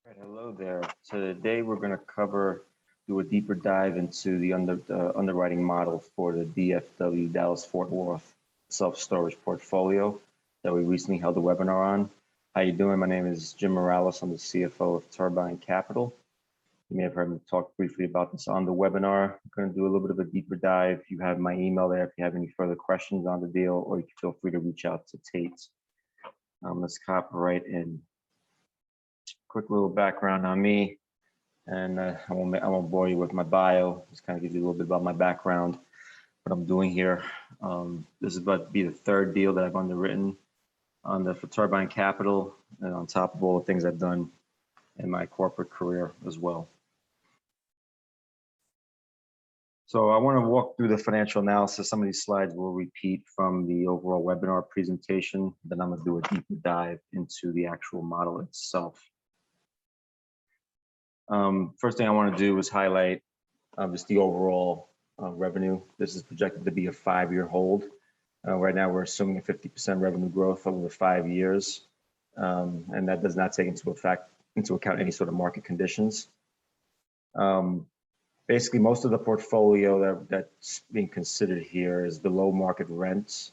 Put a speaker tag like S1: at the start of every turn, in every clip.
S1: Right, hello there. So today we're going to do a deeper dive into the underwriting model for the DFW Dallas-Fort Worth self-storage portfolio that we recently held a webinar on. How you doing? My name is Jim Morales. I'm the CFO of Turbine Capital. You may have heard me talk briefly about this on the webinar. I'm going to do a little bit of a deeper dive. You have my email there if you have any further questions on the deal, or you can feel free to reach out to Tate. Let's hop right in. Quick little background on me, and I won't bore you with my bio. Just kind of give you a little bit about my background, what I'm doing here. This is about to be the third deal that I've underwritten for Turbine Capital, and on top of all the things I've done in my corporate career as well. So I want to walk through the financial analysis. Some of these slides will repeat from the overall webinar presentation. Then I'm going to do a deeper dive into the actual model itself. First thing I want to do is highlight just the overall revenue. This is projected to be a 5-year hold. Right now, we're assuming a 50% revenue growth over the 5 years, and that does not take into account any sort of market conditions. Basically, most of the portfolio that's being considered here is below market rents,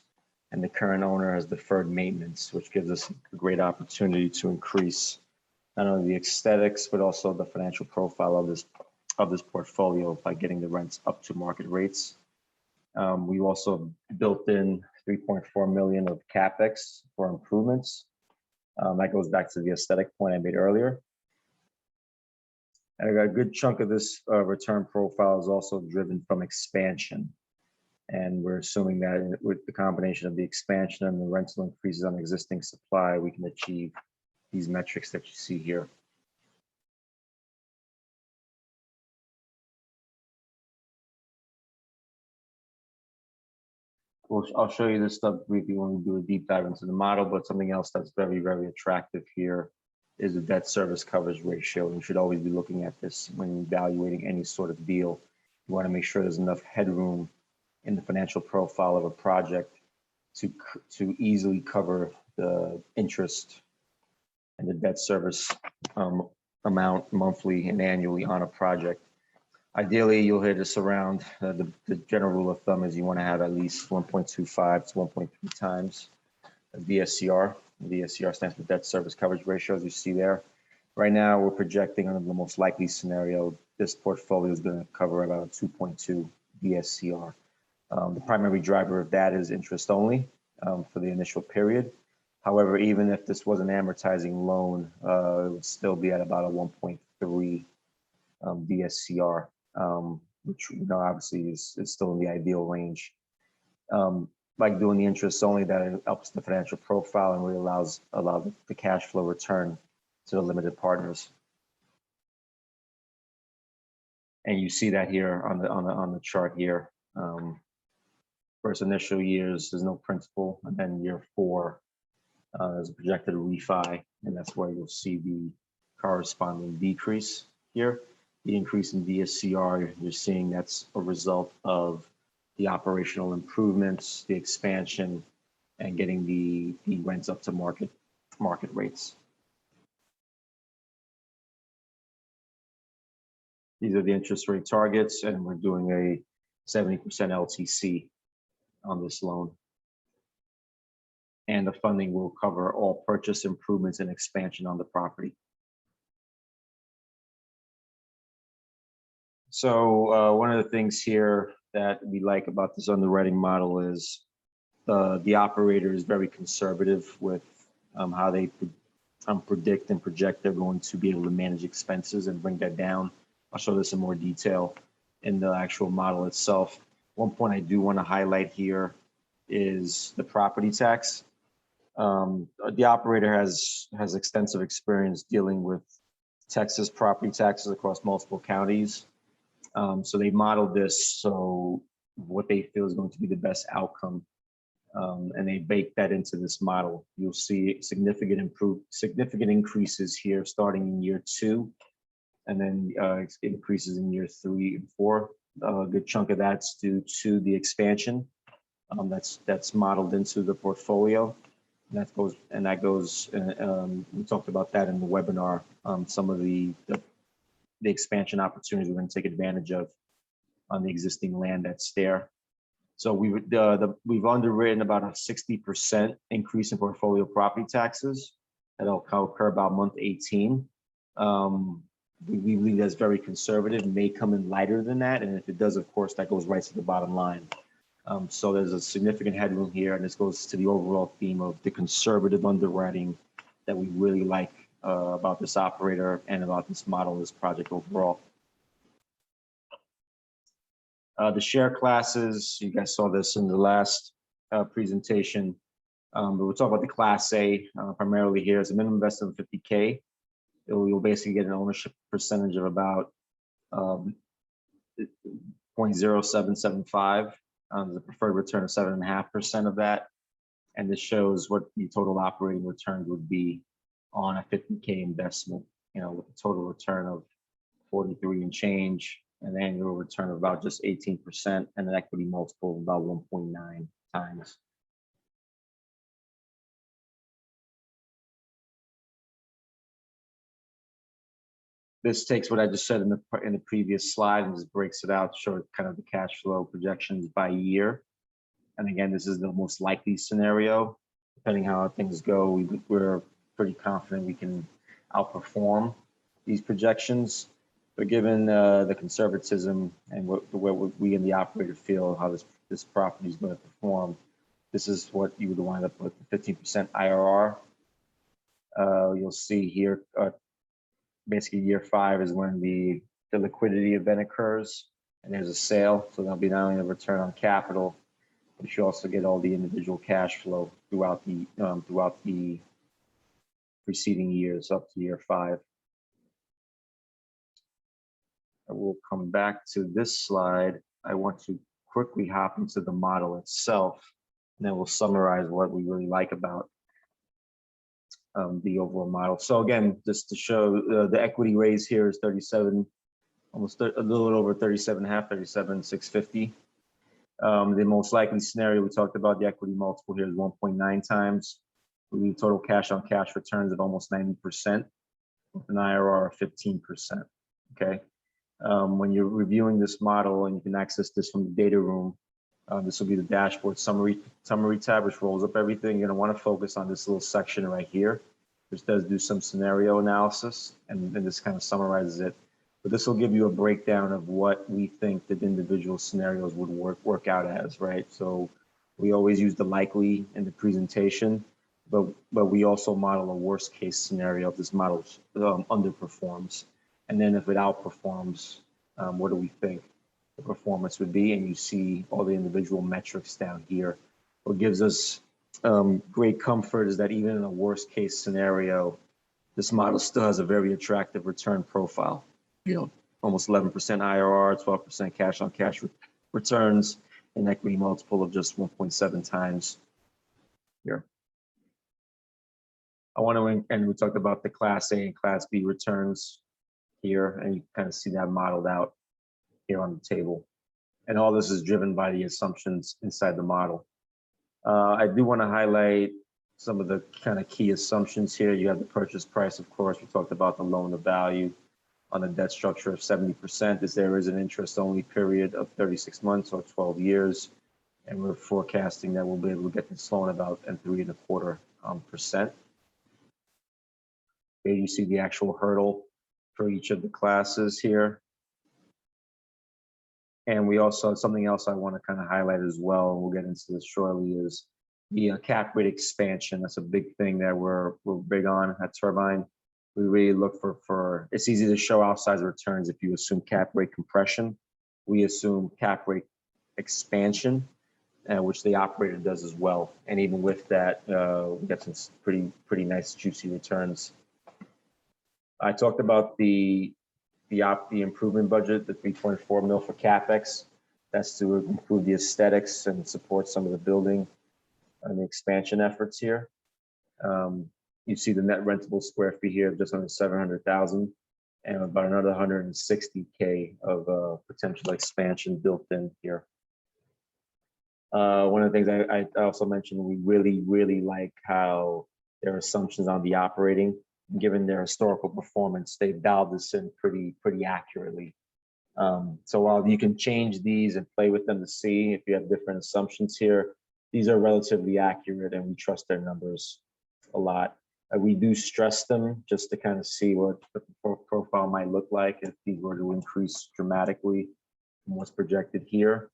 S1: and the current owner has deferred maintenance, which gives us a great opportunity to increase not only the aesthetics, but also the financial profile of this portfolio by getting the rents up to market rates. We also built in $3.4 million of CapEx for improvements. That goes back to the aesthetic point I made earlier. And I got a good chunk of this return profile is also driven from expansion. And we're assuming that with the combination of the expansion and the rental increases on existing supply, we can achieve these metrics that you see here. I'll show you this stuff briefly when we do a deep dive into the model, but something else that's very, very attractive here is the debt service coverage ratio. You should always be looking at this when evaluating any sort of deal. You want to make sure there's enough headroom in the financial profile of a project to easily cover the interest and the debt service amount monthly and annually on a project. Ideally, you'll hit this around the general rule of thumb is you want to have at least 1.25 to 1.3 times DSCR. DSCR stands for debt service coverage ratio, as you see there. Right now, we're projecting under the most likely scenario, this portfolio is going to cover about a 2.2 DSCR. The primary driver of that is interest only for the initial period. However, even if this was an amortizing loan, it would still be at about a 1.3 DSCR, which obviously is still in the ideal range. Like doing the interest only, that helps the financial profile and really allow the cash flow return to the limited partners. And you see that here on the chart here. First initial years, there's no principal, and then year 4. There's a projected refi, and that's where you'll see the corresponding decrease here. The increase in DSCR, you're seeing that's a result of the operational improvements, the expansion, and getting the rents up to market rates. These are the interest rate targets, and we're doing a 70% LTC on this loan. And the funding will cover all purchase improvements and expansion on the property. So one of the things here that we like about this underwriting model is the operator is very conservative with how they predict and project they're going to be able to manage expenses and bring that down. I'll show this in more detail in the actual model itself. One point I do want to highlight here is the property tax. The operator has extensive experience dealing with Texas property taxes across multiple counties. So they modeled this so what they feel is going to be the best outcome, and they bake that into this model. You'll see significant increases here starting in year 2, and then increases in year 3 and 4. A good chunk of that's due to the expansion that's modeled into the portfolio. That goes. We talked about that in the webinar. Some of the expansion opportunities we're going to take advantage of on the existing land that's there. So we've underwritten about a 60% increase in portfolio property taxes. That'll occur about month 18. We believe that's very conservative, may come in lighter than that. And if it does, of course, that goes right to the bottom line. So there's a significant headroom here, and this goes to the overall theme of the conservative underwriting that we really like about this operator and about this model, this project overall. The share classes, you guys saw this in the last presentation, but we'll talk about the Class A primarily here. It's a minimum investment of $50K. You'll basically get an ownership percentage of about 0.0775. The preferred return of 7.5% of that. And this shows what the total operating returns would be on a $50K investment, with a total return of 43 and change, an annual return of about just 18%, and an equity multiple of about 1.9 times. This takes what I just said in the previous slide and just breaks it out to show kind of the cash flow projections by year. And again, this is the most likely scenario. Depending how things go, we're pretty confident we can outperform these projections. But given the conservatism and what we in the operator feel how this property is going to perform, this is what you would wind up with: 15% IRR. You'll see here. Basically, year 5 is when the liquidity event occurs and there's a sale. So there'll be not only a return on capital, but you also get all the individual cash flow throughout the preceding years up to year 5. I will come back to this slide. I want to quickly hop into the model itself, and then we'll summarize what we really like about the overall model. So again, just to show the equity raise here is 37, almost a little over 37.5, 37,650. The most likely scenario we talked about, the equity multiple here is 1.9 times. We need total cash on cash returns of almost 90% with an IRR of 15%. Okay. When you're reviewing this model, and you can access this from the data room, this will be the dashboard summary tab, which rolls up everything. You're going to want to focus on this little section right here, which does do some scenario analysis, and this kind of summarizes it. But this will give you a breakdown of what we think that individual scenarios would work out as, right? So we always use the likely in the presentation, but we also model a worst case scenario if this model underperforms. And then if it outperforms, what do we think the performance would be? And you see all the individual metrics down here. What gives us great comfort is that even in a worst case scenario, this model still has a very attractive return profile. Almost 11% IRR, 12% cash on cash returns, an equity multiple of just 1.7 times here. And we talked about the Class A and Class B returns here, and you kind of see that modeled out here on the table. And all this is driven by the assumptions inside the model. I do want to highlight some of the kind of key assumptions here. You have the purchase price, of course. We talked about the loan to value on the debt structure of 70%, as there is an interest-only period of 36 months or 12 years. And we're forecasting that we'll be able to get this loan about 3.25%. Here you see the actual hurdle for each of the classes here. And we also, something else I want to kind of highlight as well, and we'll get into this shortly, is the cap rate expansion. That's a big thing that we're big on at Turbine. We really look for it's easy to show outsized returns if you assume cap rate compression. We assume cap rate expansion, which the operator does as well. And even with that, we get some pretty nice juicy returns. I talked about the improvement budget, the 3.4 mil for CapEx. That's to improve the aesthetics and support some of the building and the expansion efforts here. You see the net rentable square feet here of just under 700,000, and about another 160K of potential expansion built in here. One of the things I also mentioned, we really like how their assumptions on the operating, given their historical performance, they've dialed this in pretty accurately. So while you can change these and play with them to see if you have different assumptions here, these are relatively accurate and we trust their numbers a lot. We do stress them just to kind of see what the profile might look like if these were to increase dramatically from what's projected here.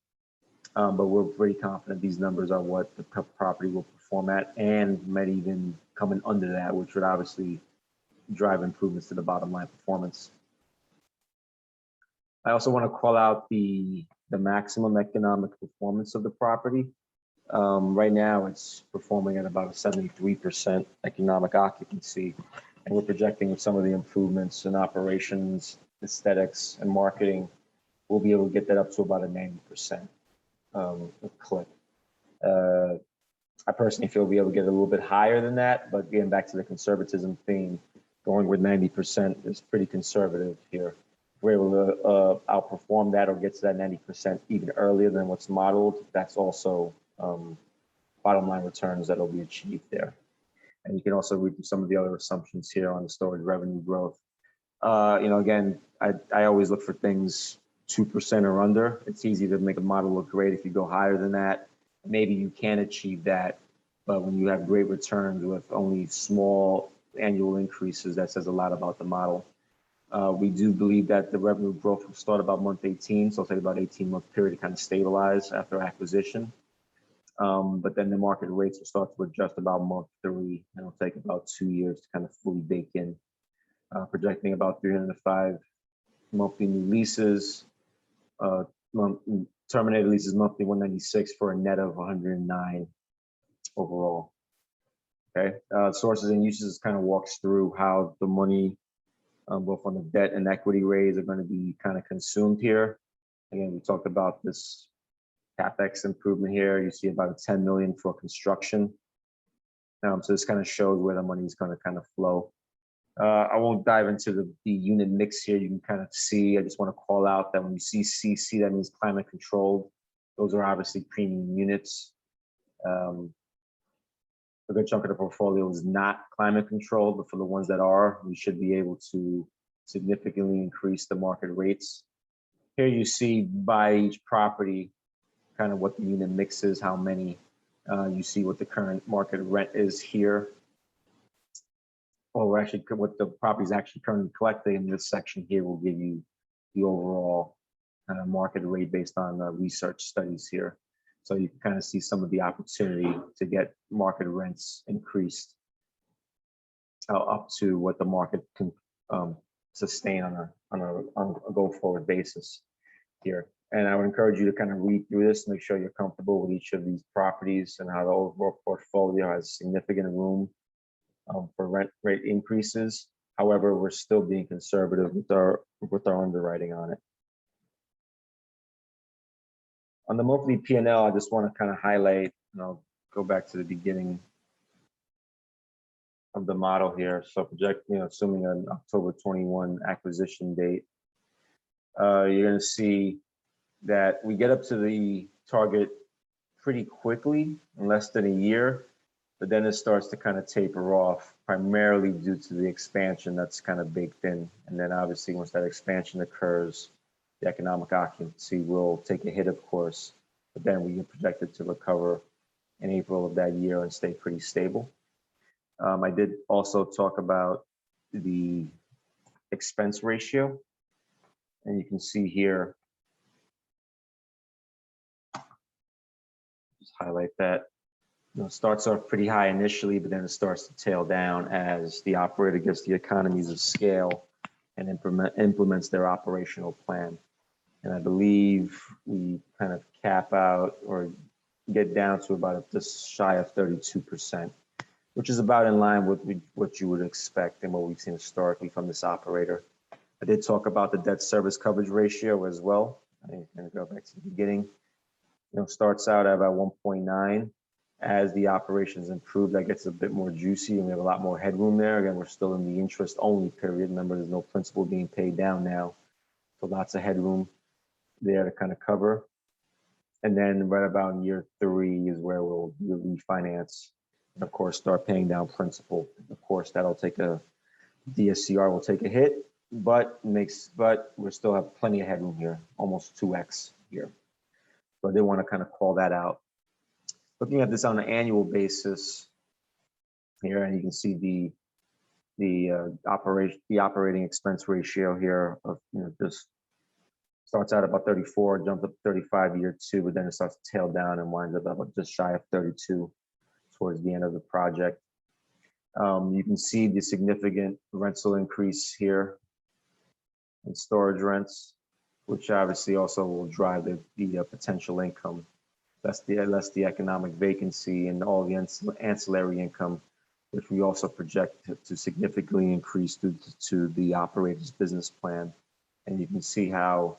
S1: But we're pretty confident these numbers are what the property will perform at, and might even come in under that, which would obviously drive improvements to the bottom line performance. I also want to call out the maximum economic performance of the property. Right now, it's performing at about a 73% economic occupancy, and we're projecting with some of the improvements in operations, aesthetics, and marketing, we'll be able to get that up to about a 90% clip. I personally feel we'll be able to get a little bit higher than that, but getting back to the conservatism theme, going with 90% is pretty conservative here. If we're able to outperform that or get to that 90% even earlier than what's modeled, that's also bottom line returns that will be achieved there. And you can also read through some of the other assumptions here on the storage revenue growth. Again, I always look for things 2% or under. It's easy to make a model look great if you go higher than that. Maybe you can achieve that, but when you have great returns with only small annual increases, that says a lot about the model. We do believe that the revenue growth will start about month 18, so it'll take about 18-month period to kind of stabilize after acquisition. But then the market rates will start to adjust about month 3, and it'll take about 2 years to kind of fully bake in. Projecting about 305 monthly new leases, terminated leases monthly 196 for a net of 109 overall. Okay, sources and uses kind of walks through how the money, both on the debt and equity raise, are going to be kind of consumed here. Again, we talked about this CapEx improvement here. You see about $10 million for construction. So this kind of shows where the money is going to kind of flow. I won't dive into the unit mix here. You can kind of see, I just want to call out that when you see CC, that means climate controlled. Those are obviously premium units. A good chunk of the portfolio is not climate controlled, but for the ones that are, we should be able to significantly increase the market rates. Here you see by each property, kind of what the unit mix is, how many. You see what the current market rent is here. Or actually what the property is actually currently collecting in this section here will give you the overall kind of market rate based on research studies here. So you can kind of see some of the opportunity to get market rents increased up to what the market can sustain on a go-forward basis here. And I would encourage you to kind of read through this, make sure you're comfortable with each of these properties and how the overall portfolio has significant room for rent rate increases. However, we're still being conservative with our underwriting on it. On the monthly P&L, I just want to kind of highlight, and I'll go back to the beginning of the model here. So assuming an October 21 acquisition date, you're going to see that we get up to the target pretty quickly, in less than a year, but then it starts to kind of taper off, primarily due to the expansion that's kind of baked in. And then obviously once that expansion occurs, the economic occupancy will take a hit, of course, but then we get projected to recover in April of that year and stay pretty stable. I did also talk about the expense ratio, and you can see here, just highlight that. Starts off pretty high initially, but then it starts to tail down as the operator gets the economies of scale and implements their operational plan. And I believe we kind of cap out or get down to about just shy of 32%, which is about in line with what you would expect and what we've seen historically from this operator. I did talk about the debt service coverage ratio as well. I'm going to go back to the beginning. Starts out at about 1.9. As the operations improve, that gets a bit more juicy and we have a lot more headroom there. Again, we're still in the interest only period. Remember, there's no principal being paid down now. So lots of headroom there to kind of cover. And then right about in year 3 is where we'll refinance and of course start paying down principal. Of course, that'll take DSCR will take a hit, but we still have plenty of headroom here, almost 2x here. So I did want to kind of call that out. Looking at this on an annual basis here, and you can see the operating expense ratio here of just starts out about 34, jumps up to 35 year 2, but then it starts to tail down and winds up about just shy of 32 towards the end of the project. You can see the significant rental increase here in storage rents, which obviously also will drive the potential income. That's the economic vacancy and all the ancillary income, which we also project to significantly increase due to the operator's business plan. And you can see how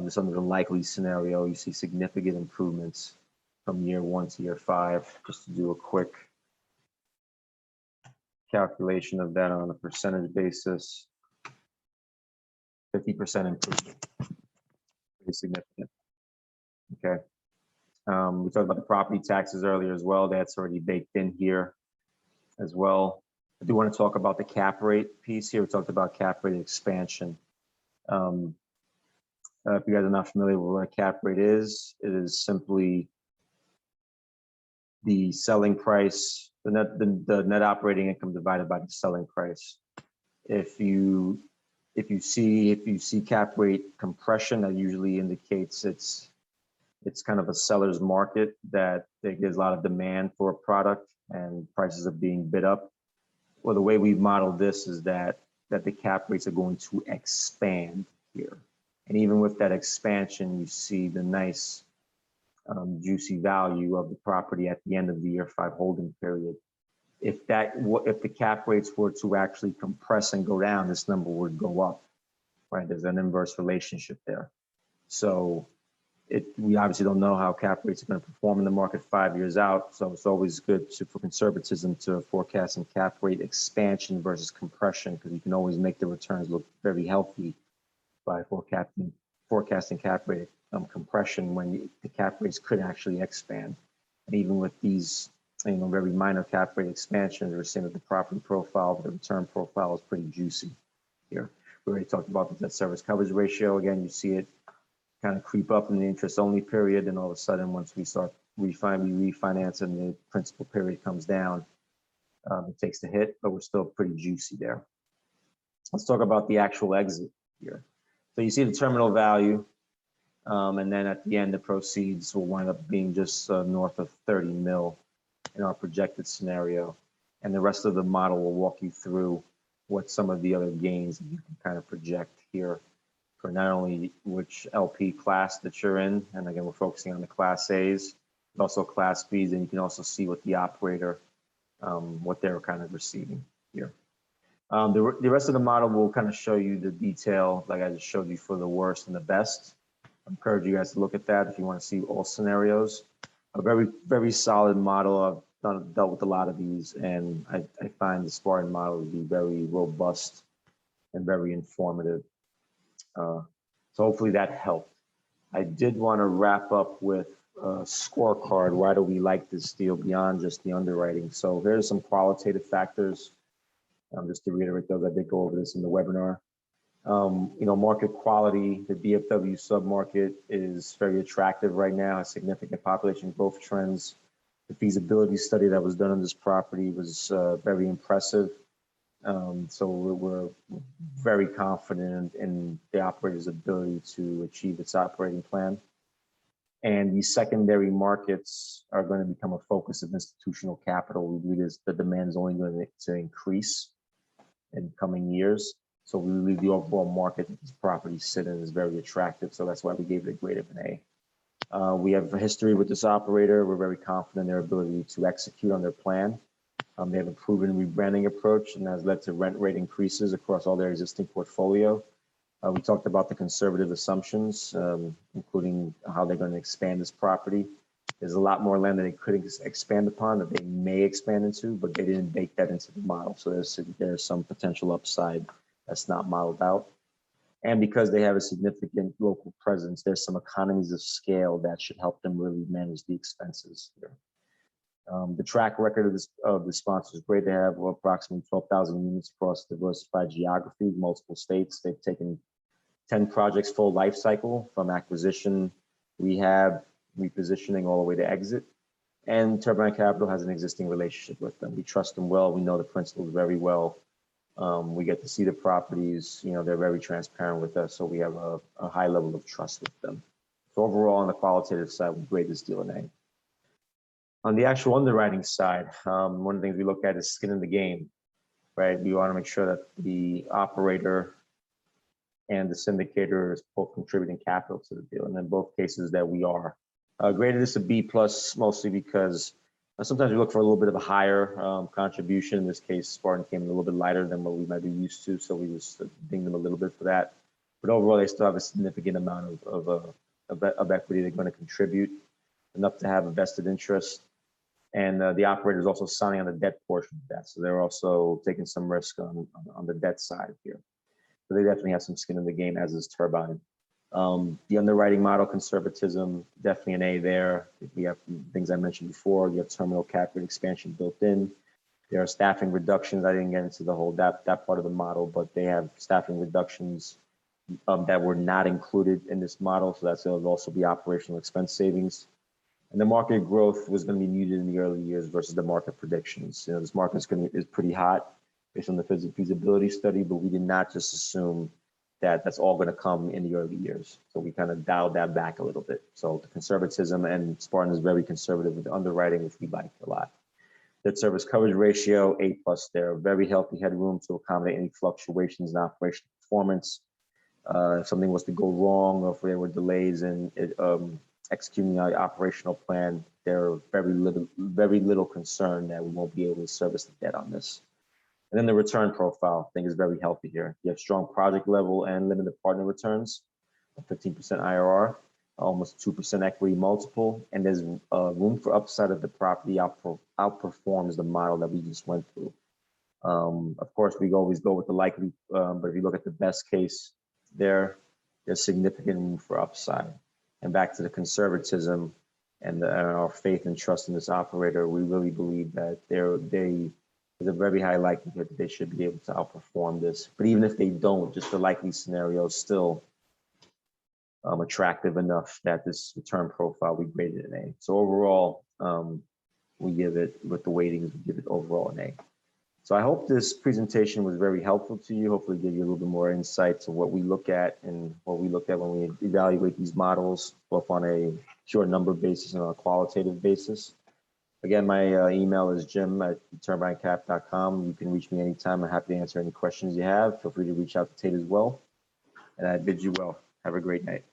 S1: just under the likely scenario, you see significant improvements from year 1 to year 5. Just to do a quick calculation of that on a percentage basis, 50% improvement, pretty significant. Okay. We talked about the property taxes earlier as well. That's already baked in here as well. I do want to talk about the cap rate piece here. We talked about cap rate expansion. If you guys are not familiar with what a cap rate is, it is simply the selling price, the net operating income divided by the selling price. If you see cap rate compression, that usually indicates it's kind of a seller's market, that there's a lot of demand for a product and prices are being bid up. Well, the way we've modeled this is that the cap rates are going to expand here. And even with that expansion, you see the nice juicy value of the property at the end of the year 5 holding period. If the cap rates were to actually compress and go down, this number would go up, right? There's an inverse relationship there. So we obviously don't know how cap rates are going to perform in the market 5 years out. So it's always good for conservatism to forecast some cap rate expansion versus compression, because you can always make the returns look very healthy by forecasting cap rate compression when the cap rates could actually expand. And even with these very minor cap rate expansions, we're seeing that the property profile, the return profile is pretty juicy here. We already talked about the debt service coverage ratio. Again, you see it kind of creep up in the interest only period, and all of a sudden, once we start refinance and the principal period comes down, it takes the hit, but we're still pretty juicy there. Let's talk about the actual exit here. So you see the terminal value, and then at the end, the proceeds will wind up being just north of 30 mil in our projected scenario. And the rest of the model will walk you through what some of the other gains that you can kind of project here for not only which LP class that you're in, and again, we're focusing on the Class A's, but also Class B's, and you can also see what the operator, what they're kind of receiving here. The rest of the model will kind of show you the detail, like I just showed you, for the worst and the best. I encourage you guys to look at that if you want to see all scenarios. A very, very solid model. I've dealt with a lot of these, and I find the Spartan model to be very robust and very informative. So hopefully that helped. I did want to wrap up with a scorecard. Why do we like this deal beyond just the underwriting? So here's some qualitative factors. Just to reiterate those, I did go over this in the webinar. Market quality, the DFW submarket is very attractive right now, has significant population growth trends. The feasibility study that was done on this property was very impressive. So we're very confident in the operator's ability to achieve its operating plan. And these secondary markets are going to become a focus of institutional capital. We believe the demand is only going to increase in coming years. So we believe the overall market that these properties sit in is very attractive. So that's why we gave it a grade of an A. We have a history with this operator. We're very confident in their ability to execute on their plan. They have a proven rebranding approach, and has led to rent rate increases across all their existing portfolio. We talked about the conservative assumptions, including how they're going to expand this property. There's a lot more land that they could expand upon, that they may expand into, but they didn't bake that into the model. So there's some potential upside that's not modeled out. And because they have a significant local presence, there's some economies of scale that should help them really manage the expenses here. The track record of the sponsor is great. They have approximately 12,000 units across diversified geographies, multiple states. They've taken 10 projects full life cycle from acquisition, rehab, repositioning, all the way to exit. And Turbine Capital has an existing relationship with them. We trust them well. We know the principals very well. We get to see the properties. You know, they're very transparent with us, so we have a high level of trust with them. So overall, on the qualitative side, we grade this deal an A. On the actual underwriting side, one of the things we look at is skin in the game, right? We want to make sure that the operator and the syndicator is both contributing capital to the deal, and in both cases that we are. Graded this a B plus, mostly because sometimes we look for a little bit of a higher contribution. In this case, Spartan came in a little bit lighter than what we might be used to, so we just dinged them a little bit for that. But overall, they still have a significant amount of equity they're going to contribute, enough to have a vested interest. And the operator is also signing on the debt portion of that, so they're also taking some risk on the debt side here. So they definitely have some skin in the game, as is Turbine. The underwriting model, conservatism, definitely an A there. We have things I mentioned before. You have terminal cap rate expansion built in. There are staffing reductions. I didn't get into the whole that part of the model, but they have staffing reductions that were not included in this model. So that's will also be operational expense savings. And the market growth was going to be muted in the early years versus the market predictions. You know, this market is pretty hot based on the feasibility study, but we did not just assume that that's all going to come in the early years. So we kind of dialed that back a little bit. So the conservatism, and Spartan is very conservative with the underwriting, which we like a lot. Debt service coverage ratio, A+ there. Very healthy headroom to accommodate any fluctuations in operational performance. If something was to go wrong, or if there were delays in executing our operational plan, there are very little concern that we won't be able to service the debt on this. And then the return profile, I think, is very healthy here. You have strong project level and limited partner returns, 15% IRR, almost 2% equity multiple, and there's room for upside if the property outperforms the model that we just went through. Of course, we always go with the likely, but if you look at the best case there's significant room for upside. And back to the conservatism and our faith and trust in this operator, we really believe that there's a very high likelihood that they should be able to outperform this. But even if they don't, just the likely scenario is still attractive enough that this return profile, we graded an A. So overall, we give it, with the weightings, we give it overall an A. So I hope this presentation was very helpful to you. Hopefully give you a little bit more insight to what we look at and what we look at when we evaluate these models, both on a pure number basis and on a qualitative basis. Again, my email is jim@turbinecap.com. You can reach me anytime. I'm happy to answer any questions you have. Feel free to reach out to Tate as well. And I bid you well. Have a great night.